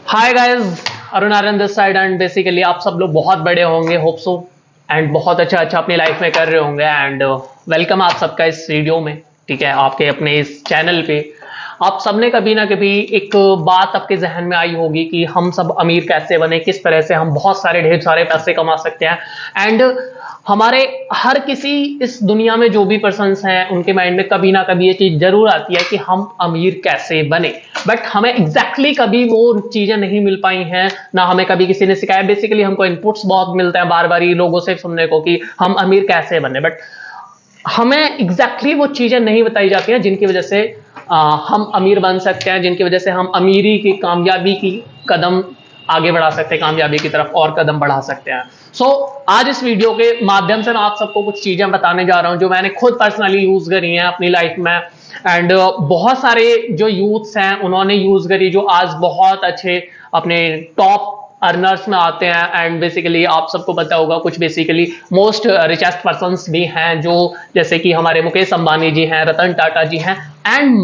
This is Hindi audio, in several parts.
Hi guys, Arun Aryan this side and basically आप सब लोग बहुत बड़े होंगे, होप सो, एंड बहुत अच्छा अच्छा अपनी लाइफ में कर रहे होंगे। एंड वेलकम आप सबका इस वीडियो में। ठीक है, आपके अपने इस चैनल पे आप सबने कभी ना कभी एक बात आपके जहन में आई होगी कि हम सब अमीर कैसे बने, किस तरह से हम बहुत सारे ढेर सारे पैसे कमा सकते हैं। एंड हमारे हर किसी इस दुनिया में जो भी पर्सन्स हैं उनके माइंड में कभी ना कभी ये चीज जरूर आती है कि हम अमीर कैसे बने। बट हमें एग्जैक्टली कभी वो चीजें नहीं मिल पाई हैं, ना हमें कभी किसी ने सिखाया। बेसिकली हमको इनपुट्स बहुत मिलते हैं बार बार लोगों से सुनने को कि हम अमीर कैसे बने, बट हमें एग्जैक्टली वो चीजें नहीं बताई जाती हैं जिनकी वजह से हम अमीर बन सकते हैं, जिनकी वजह से हम अमीरी की कामयाबी की कदम आगे बढ़ा सकते हैं, कामयाबी की तरफ और कदम बढ़ा सकते हैं। आज इस वीडियो के माध्यम से मैं आप सबको कुछ चीजें बताने जा रहा हूं जो मैंने खुद पर्सनली यूज करी हैं अपनी लाइफ में। एंड बहुत सारे जो यूथ्स हैं उन्होंने यूज करी, जो आज बहुत अच्छे अपने टॉप अर्नर्स में आते हैं। एंड बेसिकली आप सबको पता होगा कुछ बेसिकली मोस्ट रिचेस्ट पर्संस भी हैं, जो जैसे कि हमारे मुकेश अंबानी जी हैं, रतन टाटा जी हैं, एंड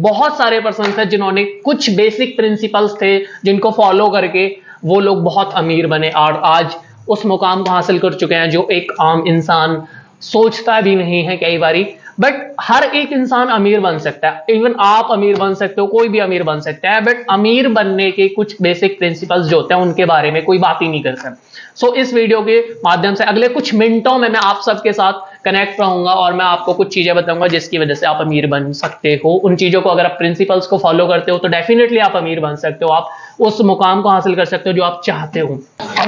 बहुत सारे पर्संस हैं जिन्होंने कुछ बेसिक प्रिंसिपल्स थे जिनको फॉलो करके वो लोग बहुत अमीर बने और आज उस मुकाम को हासिल कर चुके हैं जो एक आम इंसान सोचता भी नहीं है कई बारी। बट हर एक इंसान अमीर बन सकता है, इवन आप अमीर बन सकते हो, कोई भी अमीर बन सकता है। बट अमीर बनने के कुछ बेसिक प्रिंसिपल्स जो होते हैं उनके बारे में कोई बात ही नहीं करता। इस वीडियो के माध्यम से अगले कुछ मिनटों में मैं आप सबके साथ कनेक्ट रहूंगा और मैं आपको कुछ चीजें बताऊंगा जिसकी वजह से आप अमीर बन सकते हो। उन चीजों को अगर आप प्रिंसिपल्स को फॉलो करते हो तो डेफिनेटली आप अमीर बन सकते हो, आप उस मुकाम को हासिल कर सकते हो जो आप चाहते हो।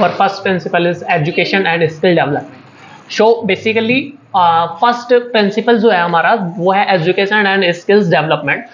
और first principle is education and skill development. Basically first principle जो है हमारा वो है एजुकेशन एंड स्किल्स डेवलपमेंट।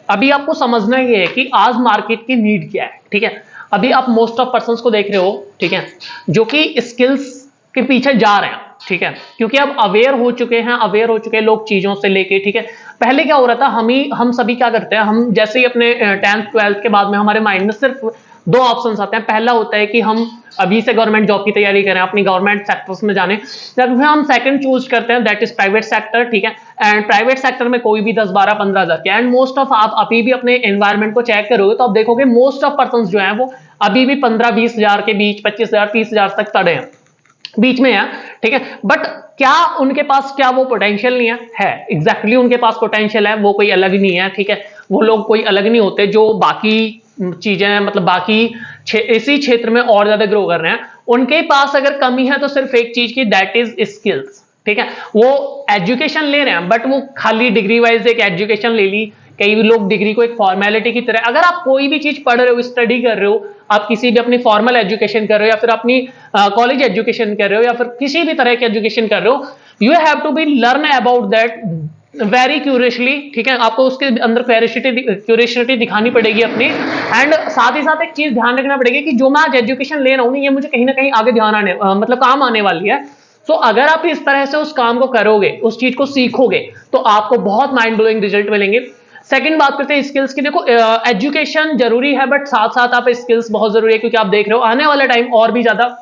अभी आपको समझना ये है कि आज मार्केट की नीड क्या है। ठीक है, अभी आप मोस्ट ऑफ पर्संस को देख रहे हो, ठीक है, जो कि स्किल्स के पीछे जा रहे हैं। ठीक है, क्योंकि अब अवेयर हो चुके हैं लोग चीजों से लेके। ठीक है, पहले क्या हो रहा था, हम सभी क्या करते हैं, हम जैसे ही अपने 10th 12th के बाद में हमारे माइंड में सिर्फ दो ऑप्शंस आते हैं। पहला होता है कि हम अभी से गवर्नमेंट जॉब की तैयारी करें, अपनी गवर्नमेंट सेक्टर्स में जाने। जब हम सेकंड चूज करते हैं दैट इज प्राइवेट सेक्टर। ठीक है, एंड प्राइवेट सेक्टर में कोई भी 10 12 15 हजार के, एंड मोस्ट ऑफ आप अभी भी अपने एनवायरमेंट को चेक करोगे तो आप देखोगे मोस्ट ऑफ पर्सन जो है वो अभी भी 15-20 हजार के बीच, 25,000 30,000 तक तड़े हैं, बीच में है। ठीक है, बट क्या उनके पास क्या वो पोटेंशियल नहीं है एग्जैक्टली उनके पास पोटेंशियल है, वो कोई अलग नहीं है। ठीक है, वो लोग कोई अलग नहीं होते जो बाकी चीजें, मतलब बाकी इसी क्षेत्र में और ज्यादा ग्रो कर रहे हैं। उनके पास अगर कमी है तो सिर्फ एक चीज की, दैट इज स्किल्स। ठीक है, वो एजुकेशन ले रहे हैं बट वो खाली डिग्री वाइज एक एजुकेशन ले ली। कई लोग डिग्री को एक फॉर्मेलिटी की तरह, अगर आप कोई भी चीज पढ़ रहे हो, स्टडी कर रहे हो, आप किसी भी अपनी फॉर्मल एजुकेशन कर रहे हो या फिर अपनी कॉलेज एजुकेशन कर रहे हो या फिर किसी भी तरह की एजुकेशन कर रहे हो, you have to be learn about that very curiously. ठीक है, आपको उसके अंदर क्यूरियोसिटी दिखानी पड़ेगी अपनी। एंड साथ ही साथ एक चीज ध्यान रखना पड़ेगी कि जो मैं आज एजुकेशन ले रहा हूं ये मुझे कहीं ना कहीं आगे ध्यान आने मतलब काम आने वाली है। अगर आप इस तरह से उस काम को करोगे, उस चीज को सीखोगे, तो आपको बहुत माइंड ब्लोइंग रिजल्ट मिलेंगे। सेकंड बात करते हैं स्किल्स की। देखो, एजुकेशन जरूरी है बट साथ साथ आप स्किल्स बहुत जरूरी है, क्योंकि आप देख रहे हो आने वाला टाइम और भी ज्यादा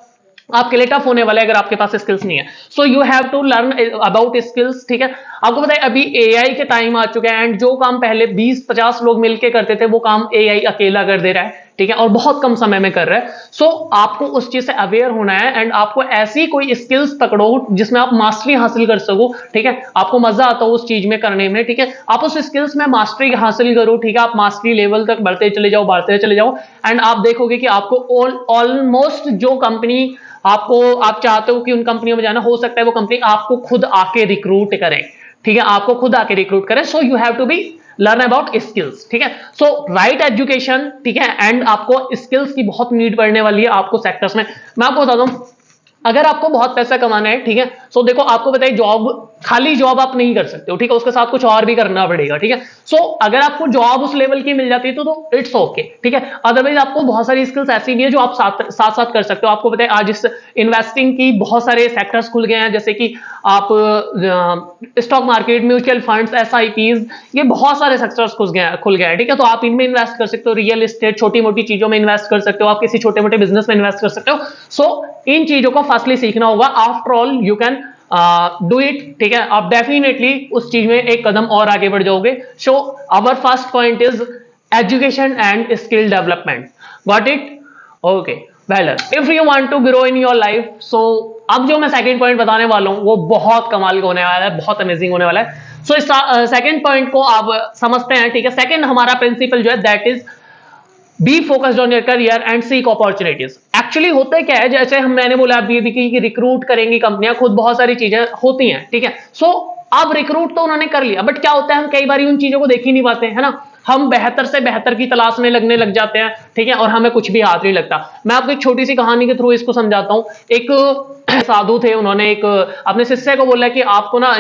आपके लिए टफ होने वाला है अगर आपके पास स्किल्स नहीं है। You have to learn about skills. ठीक है, आपको पता है अभी एआई के टाइम आ चुका है, एंड जो काम पहले 20-50 लोग मिलकर करते थे वो काम एआई अकेला कर दे रहा है। ठीक है, और बहुत कम समय में कर रहा है। आपको उस चीज से अवेयर होना है एंड आपको ऐसी कोई स्किल्स पकड़ो जिसमें आप मास्टरी हासिल कर सको। ठीक है, आपको मजा आता हो उस चीज में करने में। ठीक है, आप उस स्किल्स में मास्टरी हासिल करो। ठीक है, आप मास्टरी लेवल तक बढ़ते चले जाओ एंड आप देखोगे कि आपको ऑलमोस्ट जो कंपनी आप चाहते हो कि उन कंपनियों में जाना, हो सकता है वो कंपनी आपको खुद आके रिक्रूट करे। ठीक है, आपको खुद आके रिक्रूट करे। You have to be learn about skills. ठीक है, राइट एजुकेशन। ठीक है, एंड आपको स्किल्स की बहुत नीड पड़ने वाली है आपको सेक्टर्स में। मैं आपको बताता हूं, अगर आपको बहुत पैसा कमाना है, ठीक है, देखो आपको बताइए खाली जॉब आप नहीं कर सकते हो। ठीक है, उसके साथ कुछ और भी करना पड़ेगा। ठीक है, अगर आपको जॉब उस लेवल की मिल जाती है तो इट्स ओके। ठीक है, अदरवाइज आपको बहुत सारी स्किल्स ऐसी भी है जो आप साथ साथ कर सकते हो। आपको बताइए आज इस इन्वेस्टिंग की बहुत सारे सेक्टर्स खुल गए हैं, जैसे कि आप stock market, mutual funds, SIPs, ये बहुत सारे सेक्टर्स खुल गए हैं। ठीक है, तो आप इनमें इन्वेस्ट कर सकते हो, रियल एस्टेट, छोटी मोटी चीजों में इन्वेस्ट कर सकते हो, आप किसी छोटे मोटे बिजनेस में इन्वेस्ट कर सकते हो। इन चीजों को फर्स्टली सीखना होगा। After all you can do it. ठीक है, आप डेफिनेटली उस चीज में एक कदम और आगे बढ़ जाओगे। Our first point is education and skill development. Got it? Okay, well done. If you want to grow in your life, so अब जो मैं सेकंड पॉइंट बताने वाला हूं वो बहुत कमाल का होने वाला है, बहुत अमेजिंग होने वाला है। सो इस सेकंड पॉइंट को आप समझते हैं, ठीक है। सेकंड हमारा प्रिंसिपल जो है that is be focused on your career and seek opportunities. Actually होता है क्या है, जैसे हम मैंने बोला अभी कि रिक्रूट करेंगी कंपनियां, खुद बहुत सारी चीजें होती हैं, ठीक है। सो अब रिक्रूट तो उन्होंने कर लिया, बट क्या होता है हम कई बार उन चीजों को देख ही नहीं पाते, है ना। हम बेहतर से बेहतर की तलाश में लगने लग जाते हैं, ठीक है, और हमें कुछ भी हाथ नहीं लगता। मैं आपको एक छोटी सी कहानी के थ्रू इसको समझाता हूं। एक साधु थे, उन्होंने एक अपने शिष्य को बोला कि आपको ना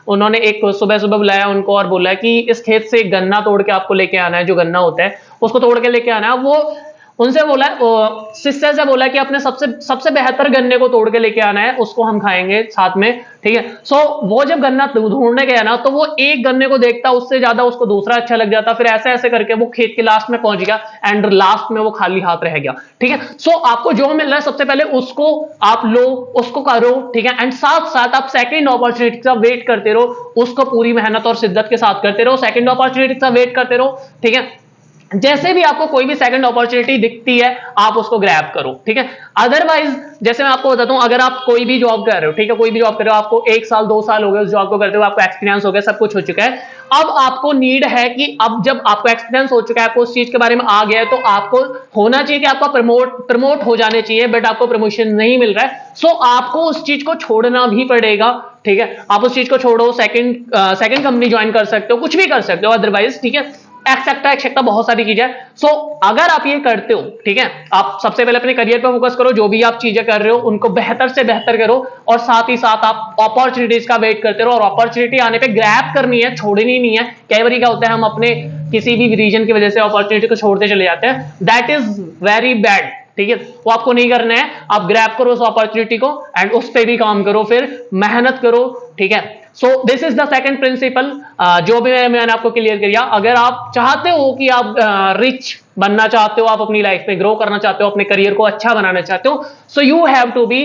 उन्होंने एक सुबह सुबह बुलाया उनको और बोला कि इस खेत से एक गन्ना तोड़ के आपको लेके आना है, जो गन्ना होता है उसको तोड़ के लेके आना है। वो उनसे बोला, शिष्य से बोला कि अपने सबसे बेहतर गन्ने को तोड़ के लेके आना है, उसको हम खाएंगे साथ में, ठीक है। सो वो जब गन्ना ढूंढने गया ना, तो वो एक गन्ने को देखता उससे ज्यादा उसको दूसरा अच्छा लग जाता, फिर ऐसे ऐसे करके वो खेत के लास्ट में पहुंच गया एंड लास्ट में वो खाली हाथ रह गया, ठीक है। सो आपको जो मिल रहा है सबसे पहले उसको आप लो, उसको करो, ठीक है, एंड साथ साथ आप सेकंड अपॉर्चुनिटी का वेट करते रहो, उसको पूरी मेहनत और शिद्दत के साथ करते रहो, सेकंड अपॉर्चुनिटी का वेट करते रहो, ठीक है। जैसे भी आपको कोई भी सेकंड अपॉर्चुनिटी दिखती है आप उसको ग्रैब करो, ठीक है। अदरवाइज जैसे मैं आपको बताता हूं, अगर आप कोई भी जॉब कर रहे हो, ठीक है, कोई भी जॉब कर रहे हो, आपको 1 साल 2 साल हो गए उस जॉब को करते हुए, आपको एक्सपीरियंस हो गया, सब कुछ हो चुका है। अब आपको नीड है कि अब जब आपको एक्सपीरियंस हो चुका है, आपको उस चीज के बारे में आ गया है, तो आपको होना चाहिए कि आपका प्रमोट हो जाने चाहिए, बट आपको प्रमोशन नहीं मिल रहा है। सो आपको उस चीज को छोड़ना भी पड़ेगा, ठीक है। आप उस चीज को छोड़ो, सेकंड कंपनी ज्वाइन कर सकते हो, कुछ भी कर सकते हो अदरवाइज, ठीक है। एक्सेक्टा बहुत सारी चीजें। सो अगर आप ये करते हो, ठीक है, आप सबसे पहले अपने करियर पे फोकस करो, जो भी आप चीजें कर रहे हो उनको बेहतर से बेहतर करो, और साथ ही साथ आप अपॉर्चुनिटीज का वेट करते रहो, और अपॉर्चुनिटी आने पे ग्रैब करनी है, छोड़नी नहीं है। कई बार क्या होता है हम अपने किसी भी रीजन की वजह से अपॉर्चुनिटी को छोड़ते चले जाते हैं, दैट इज वेरी बैड, ठीक है। वो आपको नहीं करना है, आप ग्रैब करो उस अपॉर्चुनिटी को एंड उस पर भी काम करो, फिर मेहनत करो, ठीक है। So this is the second principle, जो भी मैंने आपको क्लियर किया। अगर आप चाहते हो कि आप रिच बनना चाहते हो, आप अपनी लाइफ में ग्रो करना चाहते हो, अपने करियर को अच्छा बनाना चाहते हो, so you have to be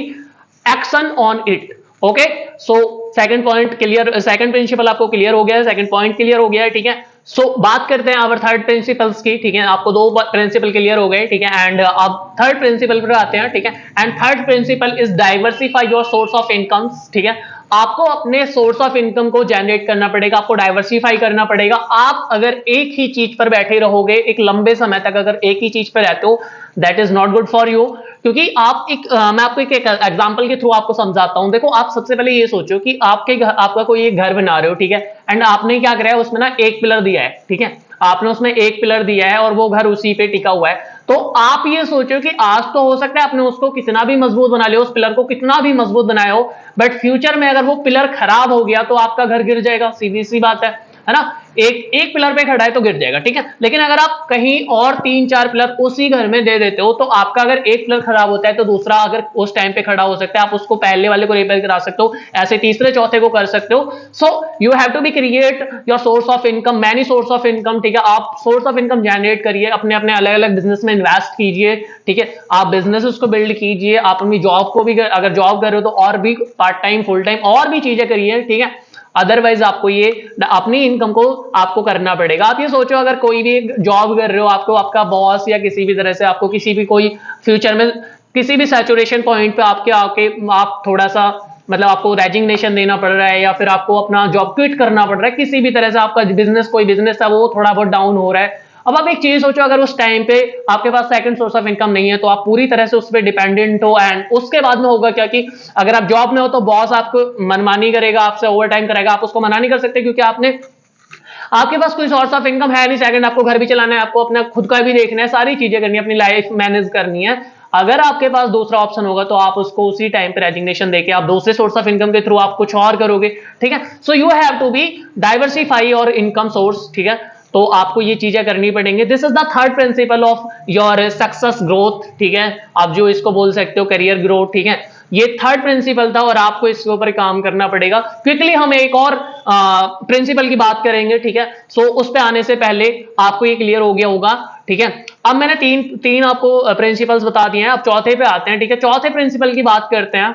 action on it, okay. So second point clear, second principle आपको क्लियर हो गया है, सेकंड पॉइंट क्लियर हो गया है, ठीक है। सो बात करते हैं अब थर्ड प्रिंसिपल्स की, ठीक है। आपको 2 प्रिंसिपल क्लियर हो गए, ठीक है, एंड अब थर्ड प्रिंसिपल पर आते हैं, ठीक है। And third principal is diversify your source of income, ठीक है। आपको अपने सोर्स ऑफ इनकम को जनरेट करना पड़ेगा, आपको डाइवर्सिफाई करना पड़ेगा। आप अगर एक ही चीज पर बैठे रहोगे एक लंबे समय तक, अगर एक ही चीज पर रहते हो, that is not good for you. क्योंकि आप मैं आपको एक एग्जांपल के थ्रू आपको समझाता हूं। देखो, आप सबसे पहले ये सोचो कि आपका कोई एक घर बना रहे हो, ठीक है, एंड आपने क्या करा है, उसमें ना एक पिलर दिया है, ठीक है, आपने उसमें एक पिलर दिया है और वो घर उसी पे टिका हुआ है। तो आप ये सोचो कि आज तो हो सकता है आपने उसको कितना भी मजबूत बना लिया, उस पिलर को कितना भी मजबूत बनाया हो, बट फ्यूचर में अगर वो पिलर खराब हो गया तो आपका घर गिर जाएगा, सीधी सी बात है ना। एक पिलर पे खड़ा है तो गिर जाएगा, ठीक है। लेकिन अगर आप कहीं और 3-4 पिलर उसी घर में दे देते हो, तो आपका अगर एक पिलर खराब होता है तो दूसरा अगर उस टाइम पे खड़ा हो सकता है, आप उसको पहले वाले को रिपेयर करा सकते हो, ऐसे तीसरे चौथे को कर सकते हो। So you have to be create your source of income, many source of income, ठीक है। आप सोर्स ऑफ इनकम जनरेट करिए, अपने अपने अलग अलग बिजनेस में इन्वेस्ट कीजिए, ठीक है। आप बिजनेस उसको बिल्ड कीजिए, आप अपनी जॉब को भी, अगर जॉब कर रहे हो तो और भी पार्ट टाइम फुल टाइम और भी चीजें करिए, ठीक है। अदरवाइज आपको ये अपनी इनकम को आपको करना पड़ेगा। आप ये सोचो, अगर कोई भी जॉब कर रहे हो, आपको आपका बॉस या किसी भी तरह से आपको किसी भी कोई फ्यूचर में किसी भी सैचुरेशन पॉइंट पे आप थोड़ा सा मतलब आपको रेजिग्नेशन देना पड़ रहा है, या फिर आपको अपना जॉब क्विट करना पड़ रहा है, किसी भी तरह से आपका कोई बिजनेस था वो थोड़ा बहुत डाउन हो रहा है। अब आप एक चीज सोचो, अगर उस टाइम पे आपके पास सेकंड सोर्स ऑफ इनकम नहीं है तो आप पूरी तरह से उस पर डिपेंडेंट हो, एंड उसके बाद में होगा क्या कि अगर आप जॉब में हो तो बॉस आपको मनमानी करेगा, आपसे ओवर टाइम करेगा, आप उसको मना नहीं कर सकते क्योंकि आपके पास कोई सोर्स ऑफ इनकम है नहीं। सेकंड, आपको घर भी चलाना है, आपको अपना खुद का भी देखना है, सारी चीजें करनी है, अपनी लाइफ मैनेज करनी है। अगर आपके पास दूसरा ऑप्शन होगा तो आप उसको उसी टाइम पे रेजिग्नेशन देके आप दूसरे सोर्स ऑफ इनकम के थ्रू आप कुछ और करोगे, ठीक है। So you have to be diversify your income source, ठीक है। तो आपको ये चीजें करनी पड़ेंगी। This is the third principle of your success growth, ठीक है। आप जो इसको बोल सकते हो करियर ग्रोथ, ठीक है। ये थर्ड प्रिंसिपल था और आपको इसके ऊपर काम करना पड़ेगा। क्विकली हम एक और प्रिंसिपल की बात करेंगे, ठीक है। सो उस पे आने से पहले आपको ये क्लियर हो गया होगा, ठीक है। अब मैंने तीन आपको प्रिंसिपल्स बता दिए हैं, अब चौथे पे आते हैं, ठीक है। चौथे प्रिंसिपल की बात करते हैं,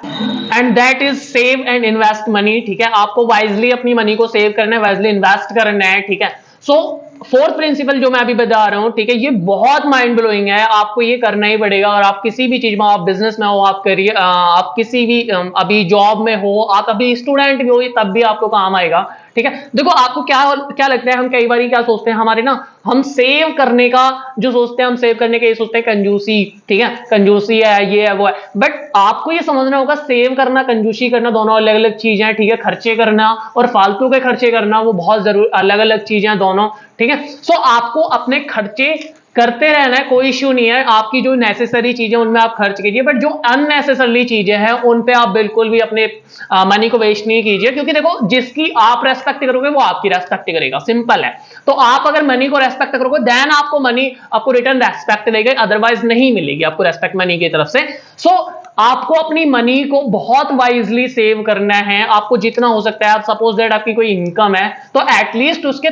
and that is save and invest money, ठीक है। आपको वाइजली अपनी मनी को सेव करना है, वाइजली इन्वेस्ट करना है, ठीक है। सो फोर्थ प्रिंसिपल जो मैं अभी बता रहा हूं, ठीक है, ये बहुत माइंड ब्लोइंग है, आपको ये करना ही पड़ेगा। और आप किसी भी चीज में, आप बिजनेस में हो, आप करियर, आप किसी भी अभी जॉब में हो, आप अभी स्टूडेंट भी हो, तब भी आपको काम आएगा। ठीक है, देखो आपको क्या क्या लगता है, हम कई बार क्या सोचते हैं, हमारे ना, हम सेव करने का जो सोचते हैं, हम सेव करने का ये सोचते हैं कंजूसी, ठीक है, कंजूसी है, ये है वो है। बट आपको ये समझना होगा, सेव करना, कंजूसी करना दोनों अलग अलग चीजें हैं। ठीक है, खर्चे करना और फालतू के खर्चे करना वो बहुत जरूर अलग अलग चीजें हैं दोनों। ठीक है, सो आपको अपने खर्चे करते रहना है, कोई इश्यू नहीं है। आपकी जो नेसेसरी चीजें उनमें आप खर्च कीजिए, बट जो अननेसेसरी चीजें हैं उन पे आप बिल्कुल भी अपने मनी को वेस्ट नहीं कीजिए, क्योंकि देखो जिसकी आप रेस्पेक्ट करोगे वो आपकी रेस्पेक्ट करेगा, सिंपल है। तो आप अगर मनी को रेस्पेक्ट करोगे, देन आपको मनी आपको रिटर्न रेस्पेक्ट देगा, अदरवाइज नहीं मिलेगी आपको रेस्पेक्ट मनी की तरफ से। सो आपको अपनी मनी को बहुत वाइजली सेव करना है, आपको जितना हो सकता है। आप सपोज दैट आपकी कोई इनकम है, तो एटलीस्ट उसके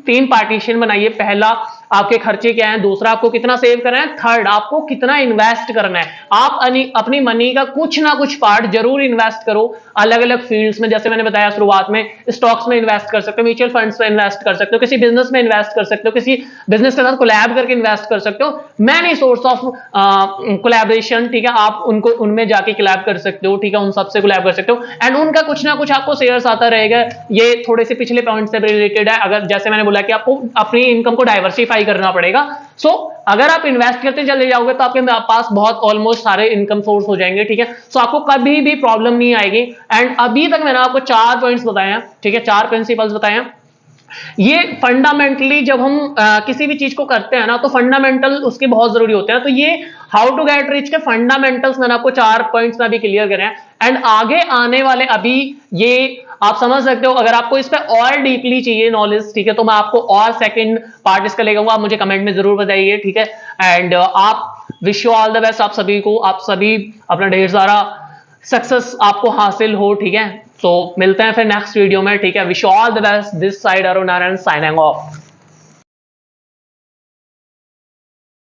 तीन पार्टीशन बनाइए। पहला आपके खर्चे क्या हैं, दूसरा आपको कितना सेव करना है, थर्ड आपको कितना इन्वेस्ट करना है। आप अपनी मनी का कुछ ना कुछ पार्ट जरूर इन्वेस्ट करो अलग अलग फील्ड्स में। जैसे मैंने बताया शुरुआत में, स्टॉक्स में इन्वेस्ट कर सकते हो, म्यूचुअल फंड्स में इन्वेस्ट कर सकते हो, किसी बिजनेस में इन्वेस्ट कर सकते हो, किसी बिजनेस के साथ कोलैब करके इन्वेस्ट कर सकते हो। मैनी सोर्स ऑफ कोलैबोरेशन, ठीक है, आप उनको उनमें जाके कोलैब कर सकते हो। ठीक है, उन सबसे कोलैब कर सकते हो, एंड उनका कुछ ना कुछ आपको शेयर्स आता रहेगा। ये थोड़े से पिछले पॉइंट से रिलेटेड है। अगर जैसे मैंने बोला कि आपको अपनी इनकम को डाइवर्सिफाई करना पड़ेगा। सो अगर आप इन्वेस्ट करते चले जाओगे तो आपके पास बहुत ऑलमोस्ट सारे इनकम सोर्स हो जाएंगे। ठीक है, सो आपको कभी भी प्रॉब्लम नहीं आएगी। एंड अभी तक मैंने आपको 4 पॉइंट्स बताए हैं, ठीक है, 4 प्रिंसिपल्स बताए हैं। ये फंडामेंटली जब हम किसी भी चीज को करते हैं ना, तो फंडामेंटल उसके बहुत जरूरी होते हैं। तो ये हाउ टू गेट रिच के फंडामेंटल्स मैंने आपको 4 पॉइंट्स में अभी क्लियर करे हैं। एंड आगे आने वाले अभी ये आप समझ सकते हो। अगर आपको इस पे और डीपली चाहिए नॉलेज, ठीक है, तो मैं आपको और सेकंड पार्ट इसका लेकर आप मुझे कमेंट में जरूर बताइए। ठीक है, एंड आप wish you all the best, आप सभी को, आप सभी अपना ढेर सारा सक्सेस आपको हासिल हो। ठीक है, तो मिलते हैं फिर नेक्स्ट वीडियो में। ठीक है, wish all the best, this side Arun Narayan signing off.